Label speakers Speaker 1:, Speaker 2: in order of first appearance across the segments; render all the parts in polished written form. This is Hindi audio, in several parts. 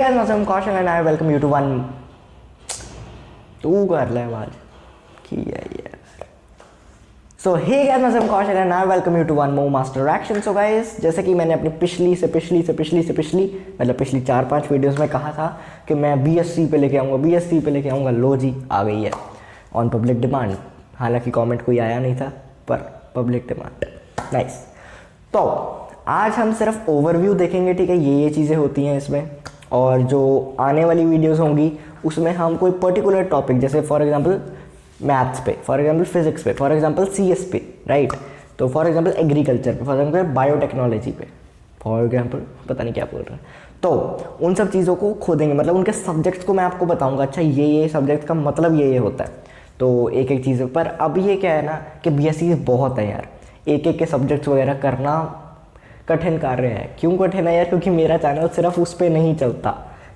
Speaker 1: guys, I'm Kaushal and I welcome you to one. तू कर ले आवाज की है यार. So hey guys, I'm Kaushal and I welcome you to one more master action. So guys, जैसे कि मैंने अपनी पिछली मतलब पिछली 4-5 वीडियोस में कहा था कि मैं BSc पे लेके आऊँगा. लो जी आ गई है ऑन पब्लिक डिमांड. हालांकि कमेंट कोई आया नहीं था पर पब्लिक डिमांड. नाइस. तो आज हम सिर्फ ओवरव्यू देखेंगे, ठीक है. ये चीज़ें होती हैं इसमें, और जो आने वाली वीडियोस होंगी उसमें हम कोई पर्टिकुलर टॉपिक, जैसे फॉर एग्जांपल मैथ्स पे, फॉर एग्जांपल फिजिक्स पे, फॉर एग्जांपल CS पे, राइट. तो फॉर एग्जांपल एग्रीकल्चर पे, फॉर एग्जांपल बायोटेक्नोलॉजी पे, फॉर एग्जांपल पता नहीं क्या बोल रहे हैं. तो उन सब चीज़ों को खोदेंगे, मतलब उनके सब्जेक्ट्स को मैं आपको बताऊँगा. अच्छा ये सब्जेक्ट का मतलब ये होता है. तो एक एक चीज़ पर अब ये क्या है ना कि BSc बहुत है यार, एक के सब्जेक्ट्स वगैरह करना कठिन कार्य है. क्यों कठिन है यार? क्योंकि मेरा चैनल सिर्फ उस पर नहीं चलता,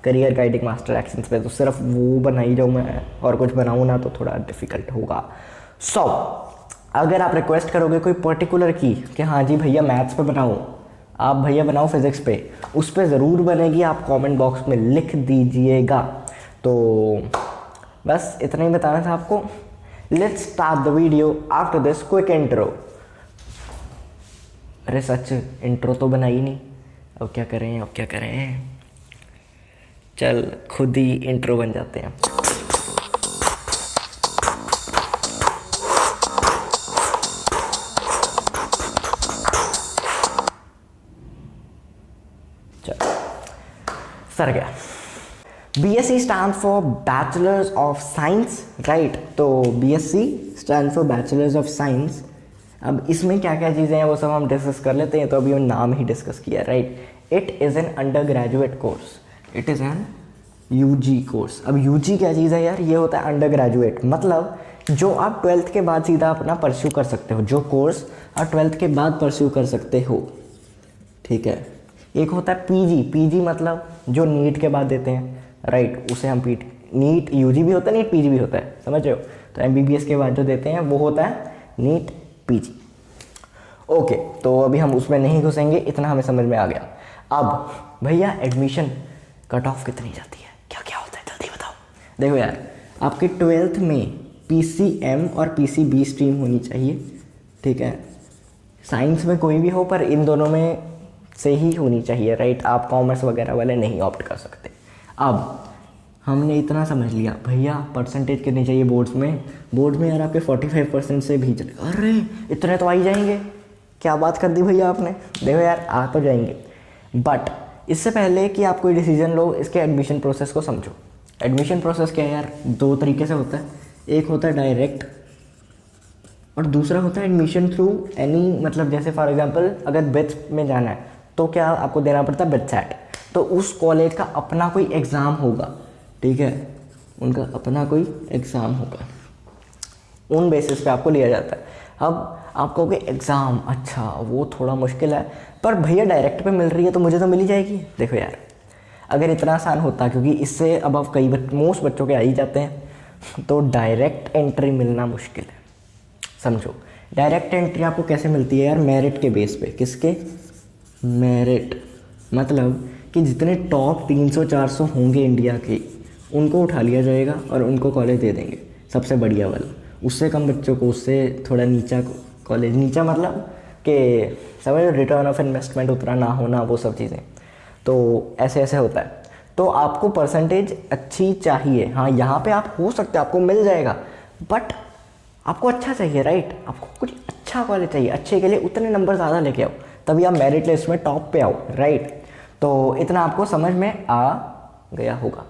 Speaker 1: करियर गाइडिंग मास्टर एक्शंस पे. तो सिर्फ वो बनाई जाऊँ मैं और कुछ बनाऊँ ना तो थोड़ा डिफिकल्ट होगा. सो अगर आप रिक्वेस्ट करोगे कोई पर्टिकुलर की कि हाँ जी भैया मैथ्स पे बनाओ, आप भैया बनाओ फिजिक्स पे, उस पर ज़रूर बनेगी. आप कमेंट बॉक्स में लिख दीजिएगा. तो बस इतना ही बताना था आपको. Let's start the video after this quick intro. अरे सच इंट्रो तो बनाई नहीं, अब क्या करें. चल खुद ही इंट्रो बन जाते हैं. चल सर गया. BSc stands for Bachelors of Science, right. तो BSc stands for Bachelors of Science. अब इसमें क्या क्या चीज़ें हैं वो सब हम डिस्कस कर लेते हैं. तो अभी नाम ही डिस्कस किया, right. It is an under graduate course, it is an UG course. अब UG क्या चीज़ है यार? ये होता है अंडर ग्रेजुएट, मतलब जो आप 12th के बाद सीधा अपना परस्यू कर सकते हो, जो कोर्स आप 12th के बाद परस्यू कर सकते हो, ठीक है. एक होता है PG मतलब जो नीट के बाद देते हैं, राइट. उसे हम नीट UG भी होता है, नीट PG भी होता है, समझ रहे हो. तो MBBS के बाद जो देते हैं वो होता है नीट PG. ओके, तो अभी हम उसमें नहीं घुसेंगे, इतना हमें समझ में आ गया. अब भैया एडमिशन कट ऑफ कितनी जाती है, क्या क्या होता है, जल्दी बताओ. देखो यार, आपके 12th में PCM और PCB स्ट्रीम होनी चाहिए, ठीक है. साइंस में कोई भी हो पर इन दोनों में से ही होनी चाहिए, राइट. आप कॉमर्स वगैरह वाले नहीं ऑप्ट कर सकते. अब हमने इतना समझ लिया. भैया परसेंटेज कितनी चाहिए बोर्ड्स में यार आपके 45% से भी चले. अरे इतने तो आ ही जाएंगे, क्या बात कर दी भैया आपने. देखो यार आ तो जाएंगे, बट इससे पहले कि आप कोई डिसीजन लो, इसके एडमिशन प्रोसेस को समझो. एडमिशन प्रोसेस क्या है यार? 2 तरीके से होता है. एक होता है डायरेक्ट और दूसरा होता है एडमिशन थ्रू एनी, मतलब जैसे फॉर एग्जांपल अगर BITS में जाना है तो क्या आपको देना पड़ता है BITSAT. तो उस कॉलेज का अपना कोई एग्ज़ाम होगा, ठीक है. उनका अपना कोई एग्ज़ाम होगा, उन बेसिस पे आपको लिया जाता है. अब आप कहोगे एग्ज़ाम, अच्छा वो थोड़ा मुश्किल है, पर भैया डायरेक्ट पे मिल रही है तो मुझे तो मिल ही जाएगी. देखो यार, अगर इतना आसान होता, क्योंकि इससे अब कई मोस्ट बच्चों के आ ही जाते हैं, तो डायरेक्ट एंट्री मिलना मुश्किल है. समझो, डायरेक्ट एंट्री आपको कैसे मिलती है यार? मेरिट के बेस पे. किसके? मेरिट, मतलब कि जितने टॉप 300-400 होंगे इंडिया के, उनको उठा लिया जाएगा और उनको कॉलेज दे देंगे, सबसे बढ़िया वाला. उससे कम बच्चों को, उससे थोड़ा नीचा कॉलेज, नीचा मतलब कि समझ रिटर्न ऑफ इन्वेस्टमेंट उतना ना होना, वो सब चीज़ें. तो ऐसे होता है. तो आपको परसेंटेज अच्छी चाहिए. हाँ, यहाँ पे आप हो सकते, आपको मिल जाएगा, बट आपको अच्छा चाहिए, राइट. आपको कुछ अच्छा कॉलेज चाहिए. अच्छे के लिए उतने नंबर ज़्यादा लेके आओ, तभी आप मेरिट लिस्ट में टॉप पे आओ, राइट. तो इतना आपको समझ में आ गया होगा.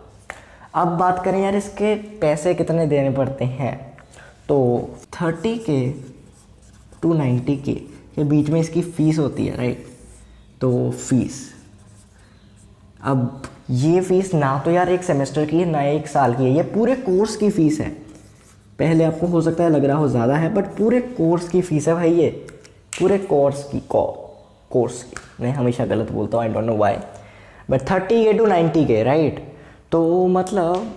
Speaker 1: अब बात करें यार इसके पैसे कितने देने पड़ते हैं. तो 30K to 90K के बीच में इसकी फ़ीस होती है, राइट. तो फीस, अब ये फ़ीस ना तो यार एक सेमेस्टर की है ना एक साल की है, ये पूरे कोर्स की फ़ीस है. पहले आपको हो सकता है लग रहा हो ज़्यादा है, बट पूरे कोर्स की फ़ीस है भाई. ये पूरे कोर्स की मैं हमेशा गलत बोलता हूँ, I don't know why, but 30K to 90K, right. तो मतलब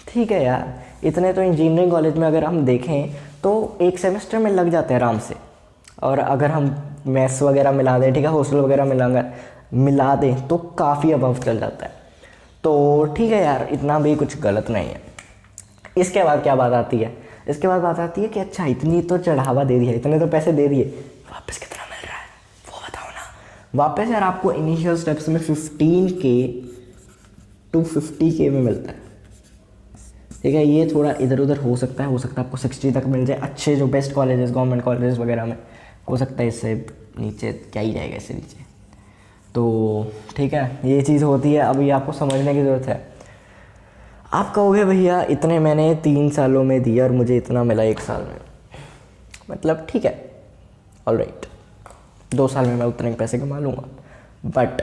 Speaker 1: ठीक है यार, इतने तो इंजीनियरिंग कॉलेज में अगर हम देखें तो एक सेमेस्टर में लग जाते हैं आराम से. और अगर हम मेस वगैरह मिला दें, ठीक है, हॉस्टल वगैरह मिला दें तो काफ़ी अबव चल जाता है. तो ठीक है यार, इतना भी कुछ गलत नहीं है। इसके बाद क्या बात आती है, इसके बाद बात आती है कि अच्छा इतनी तो चढ़ावा दे दिया, इतने तो पैसे दे दिए, वापस कितना मिल रहा है वो बताओ ना। वापस यार आपको इनिशियल स्टेप्स में 15K to 50K में मिलता है, ठीक है। ये थोड़ा इधर उधर हो सकता है आपको 60 तक मिल जाए, अच्छे जो बेस्ट कॉलेजेस, गवर्नमेंट कॉलेजेस वगैरह में हो सकता है इससे नीचे क्या ही जाएगा, इससे नीचे। तो ठीक है, ये चीज़ होती है। अभी आपको समझने की ज़रूरत है। आप कहोगे भैया इतने मैंने 3 सालों में दिए और मुझे इतना मिला 1 साल में, मतलब ठीक है, ऑलराइट, 2 साल में मैं उतने पैसे कमा लूँगा। बट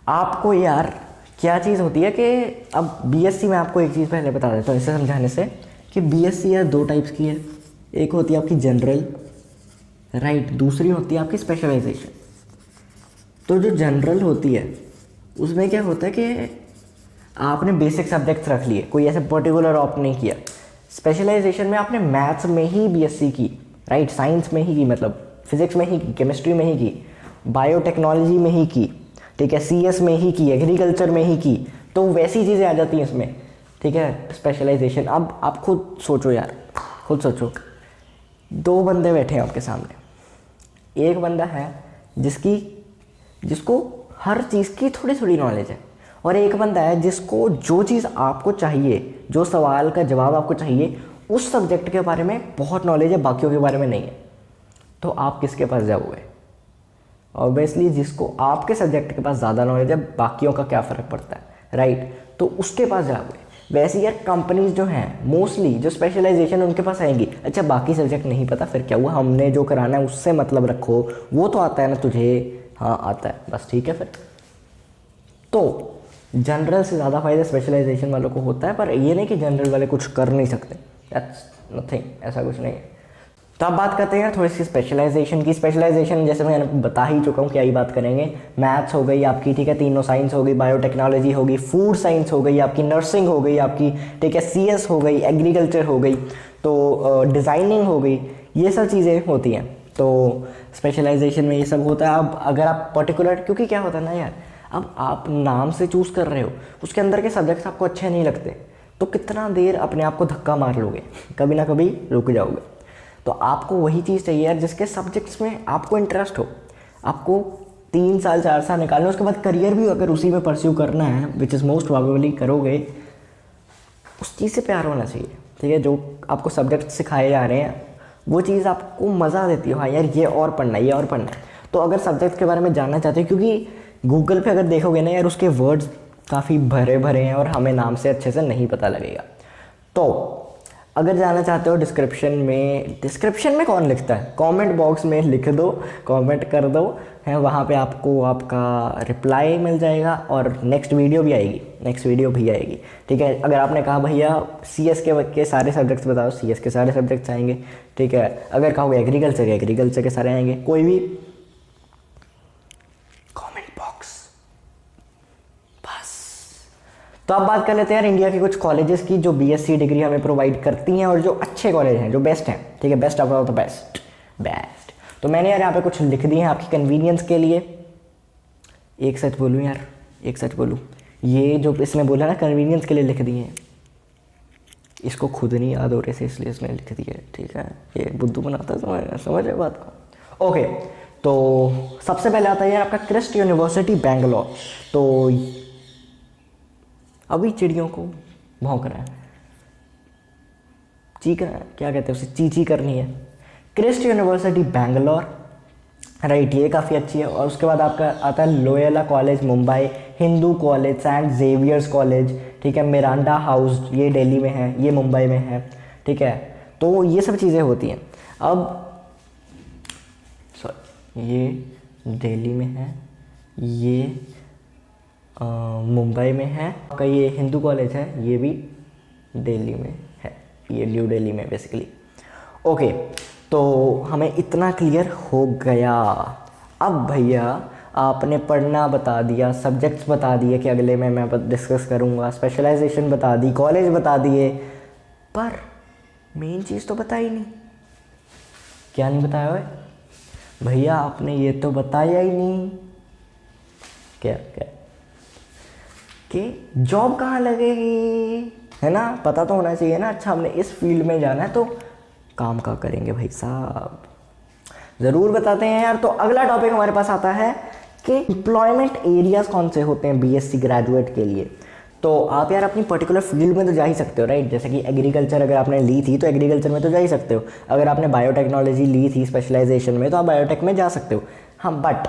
Speaker 1: आपको यार क्या चीज़ होती है कि अब बीएससी में आपको एक चीज़ पहले बता देता हूँ इसे समझाने से, कि बीएससी यार 2 टाइप्स की है। एक होती है आपकी जनरल, राइट, दूसरी होती है आपकी स्पेशलाइजेशन। तो जो जनरल होती है उसमें क्या होता है कि आपने बेसिक सब्जेक्ट्स रख लिए, कोई ऐसे पर्टिकुलर ऑप्ट नहीं किया। स्पेशलाइजेशन में आपने मैथ्स में ही बीएससी की, राइट, साइंस में ही की, मतलब फिजिक्स में ही की, केमिस्ट्री में ही की, बायोटेक्नोलॉजी में ही की, ठीक है, सीएस में ही की, एग्रीकल्चर में ही की। तो वैसी चीज़ें आ जाती हैं इसमें, ठीक है, स्पेशलाइजेशन। अब आप खुद सोचो यार, खुद सोचो, 2 बंदे बैठे हैं आपके सामने। एक बंदा है जिसको हर चीज़ की थोड़ी थोड़ी नॉलेज है, और एक बंदा है जिसको जो चीज़ आपको चाहिए, जो सवाल का जवाब आपको चाहिए, उस सब्जेक्ट के बारे में बहुत नॉलेज है, बाकियों के बारे में नहीं है। तो आप किसके पास जाओगे? ऑब्वियसली जिसको आपके सब्जेक्ट के पास ज़्यादा नॉलेज है, बाकियों का क्या फ़र्क पड़ता है, राइट, तो उसके पास जाओगे। वैसे यार कंपनीज जो हैं मोस्टली जो स्पेशलाइजेशन उनके पास आएंगी, अच्छा बाकी सब्जेक्ट नहीं पता, फिर क्या हुआ, हमने जो कराना है उससे मतलब रखो, वो तो आता है ना तुझे, हाँ आता है, बस ठीक है फिर। तो जनरल से ज़्यादा फायदा स्पेशलाइजेशन वालों को होता है, पर ये नहीं कि जनरल वाले कुछ कर नहीं सकते, दैट्स नथिंग, ऐसा कुछ नहीं है। तो अब बात करते हैं थोड़ी सी स्पेशलाइजेशन की। स्पेशलाइजेशन जैसे मैंने बता ही चुका हूँ क्या ही बात करेंगे। मैथ्स हो गई आपकी, ठीक है, तीनों साइंस हो गई, बायोटेक्नोलॉजी हो गई, फूड साइंस हो गई आपकी, नर्सिंग हो गई आपकी, ठीक है, सीएस हो गई, एग्रीकल्चर हो गई, तो डिज़ाइनिंग हो गई, ये सब चीज़ें होती हैं। तो स्पेशलाइजेशन में ये सब होता है। अब अगर आप पर्टिकुलर, क्योंकि क्या होता है ना यार, अब आप नाम से चूज़ कर रहे हो, उसके अंदर के सब्जेक्ट्स आपको अच्छे नहीं लगते, तो कितना देर अपने आप को धक्का मार लोगे, कभी ना कभी रुक जाओगे। तो आपको वही चीज़ चाहिए यार जिसके सब्जेक्ट्स में आपको इंटरेस्ट हो। आपको 3 साल 4 साल निकालना, उसके बाद करियर भी अगर उसी में परस्यू करना है, विच इज़ मोस्ट प्रोबेबली करोगे, उस चीज़ से प्यार होना चाहिए, ठीक है। जो आपको सब्जेक्ट सिखाए जा रहे हैं वो चीज़ आपको मज़ा देती हो, हाँ यार ये और पढ़ना है, ये और पढ़ना है। तो अगर सब्जेक्ट के बारे में जानना चाहते हो, क्योंकि गूगल पे अगर देखोगे ना यार, उसके वर्ड्स काफ़ी भरे भरे हैं और हमें नाम से अच्छे से नहीं पता लगेगा। तो अगर जानना चाहते हो डिस्क्रिप्शन में कौन लिखता है, कमेंट बॉक्स में लिख दो, कमेंट कर दो, है वहाँ पे आपको आपका रिप्लाई मिल जाएगा, और नेक्स्ट वीडियो भी आएगी, ठीक है। अगर आपने कहा भैया सीएस के सारे सब्जेक्ट्स बताओ, सीएस के सारे सब्जेक्ट्स आएंगे, ठीक है। अगर कहोगे एग्रीकल्चर के सारे आएंगे, कोई भी कमेंट बॉक्स, बस। तो अब बात कर लेते हैं यार इंडिया के कुछ कॉलेजेस की जो बीएससी डिग्री हमें प्रोवाइड करती हैं, और जो अच्छे कॉलेज हैं, जो बेस्ट हैं, ठीक है, बेस्ट ऑफ द बेस्ट। तो मैंने यार यहाँ पे कुछ लिख दिए हैं आपकी कन्वीनियंस के लिए। एक सच बोलूँ, ये जो इसने बोला ना कन्वीनियंस के लिए लिख दिए हैं, इसको खुद नहीं याद हो रहे थे इसलिए इसने लिख दिया, ठीक है। ये बुद्धू बनाता समझ रहे बात को। ओके, तो सबसे पहले आता है यार आपका क्रिस्ट यूनिवर्सिटी बैंगलोर। तो अभी चिड़ियों को भौंक रहा है, चीख रहा है, क्या कहते हैं उसे, चीची करनी है। क्रिस्ट यूनिवर्सिटी बैंगलोर, राइट, ये काफ़ी अच्छी है। और उसके बाद आपका आता है Loyola college Mumbai, Hindu college, saint Xavier's college, ठीक है, मिरांडा हाउस, ये दिल्ली में है, ये मुंबई में है, ठीक है। तो ये सब चीज़ें होती हैं। अब ये दिल्ली में है, ये मुंबई में है, आपका ये हिंदू कॉलेज है, ये भी दिल्ली में है, ये न्यू दिल्ली में बेसिकली। ओके, तो हमें इतना क्लियर हो गया। अब भैया आपने पढ़ना बता दिया, सब्जेक्ट्स बता दिए कि अगले में मैं डिस्कस करूँगा, स्पेशलाइजेशन बता दी, कॉलेज बता दिए, पर मेन चीज़ तो बताई नहीं। क्या नहीं बताया है भैया आपने? ये तो बताया ही नहीं क्या क्या कि जॉब कहाँ लगेगी, है ना, पता तो होना चाहिए ना। अच्छा हमने इस फील्ड में जाना है तो काम का करेंगे भाई साहब, ज़रूर बताते हैं यार। तो अगला टॉपिक हमारे पास आता है कि एम्प्लॉयमेंट एरियाज़ कौन से होते हैं बीएससी ग्रेजुएट के लिए। तो आप यार अपनी पर्टिकुलर फील्ड में तो जा ही सकते हो, राइट। जैसे कि एग्रीकल्चर अगर आपने ली थी तो एग्रीकल्चर में तो जा ही सकते हो। अगर आपने बायोटेक्नोलॉजी ली थी स्पेशलाइजेशन में तो आप बायोटेक में जा सकते हो। हाँ, बट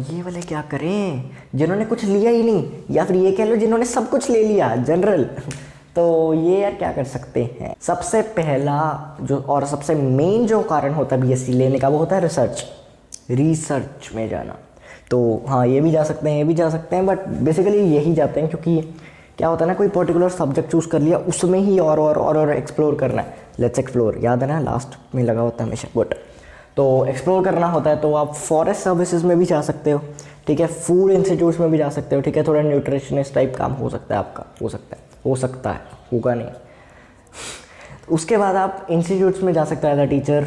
Speaker 1: ये वाले क्या करें जिन्होंने कुछ लिया ही नहीं, या फिर ये कह लो जिन्होंने सब कुछ ले लिया जनरल। तो ये यार क्या कर सकते हैं। सबसे पहला जो और सबसे मेन जो कारण होता है बीएससी लेने का वो होता है रिसर्च में जाना। तो हाँ, ये भी जा सकते हैं, ये भी जा सकते हैं, बट बेसिकली यही जाते हैं क्योंकि क्या होता है ना, कोई पर्टिकुलर सब्जेक्ट चूज़ कर लिया, उसमें ही और एक्सप्लोर करना है। लेट्स एक्सप्लोर, याद है ना, लास्ट में लगा होता है हमेशा गुड। तो एक्सप्लोर करना होता है तो आप फॉरेस्ट सर्विसेज में भी जा सकते हो, ठीक है, फूड इंस्टीट्यूट्स में भी जा सकते हो, ठीक है, थोड़ा न्यूट्रिशनिस्ट टाइप काम हो सकता है आपका, हो सकता है, होगा नहीं। उसके बाद आप इंस्टीट्यूट्स में जा सकते हो एज अ टीचर,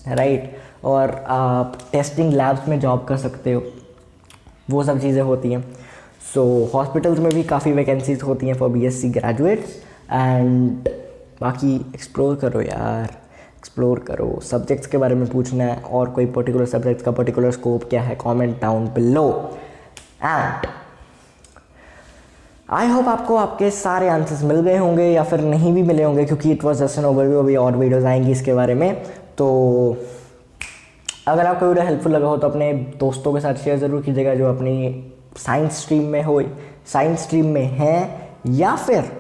Speaker 1: राइट, और आप टेस्टिंग लैब्स में जॉब कर सकते हो, वो सब चीज़ें होती हैं। सो हॉस्पिटल्स में भी काफ़ी वैकेंसीज होती हैं फॉर बीएससी ग्रेजुएट्स। एंड बाकी एक्सप्लोर करो यार, एक्सप्लोर करो। सब्जेक्ट्स के बारे में पूछना है और कोई पर्टिकुलर सब्जेक्ट्स का पर्टिकुलर स्कोप क्या है, comment down below. And I hope आपको आपके सारे आंसर्स मिल गए होंगे या फिर नहीं भी मिले होंगे, क्योंकि it was just an overview. अभी और वीडियोज़ आएंगी इसके बारे में। तो अगर आपको वीडियो हेल्पफुल लगा हो तो अपने दोस्तों के साथ शेयर ज़रूर कीजिएगा जो अपनी साइंस स्ट्रीम में हो, साइंस स्ट्रीम में हैं, या फिर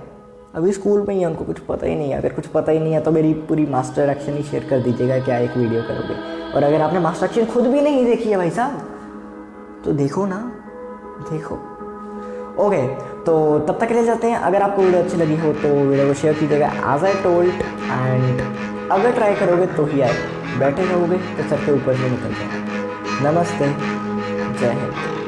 Speaker 1: अभी स्कूल में ही उनको कुछ पता ही नहीं है। अगर कुछ पता ही नहीं है तो मेरी पूरी मास्टर एक्शन ही शेयर कर दीजिएगा, क्या एक वीडियो करोगे। और अगर आपने मास्टर एक्शन खुद भी नहीं देखी है भाई साहब तो देखो ना, देखो। ओके, तो तब तक के लिए जाते हैं। अगर आपको वीडियो अच्छी लगी हो तो वीडियो को शेयर कीजिएगा एज आई टोल्ड। एंड अगर ट्राई करोगे तो ही आए, बैठे रहोगे तो सर के ऊपर से निकल जाए। नमस्ते, जय हिंद।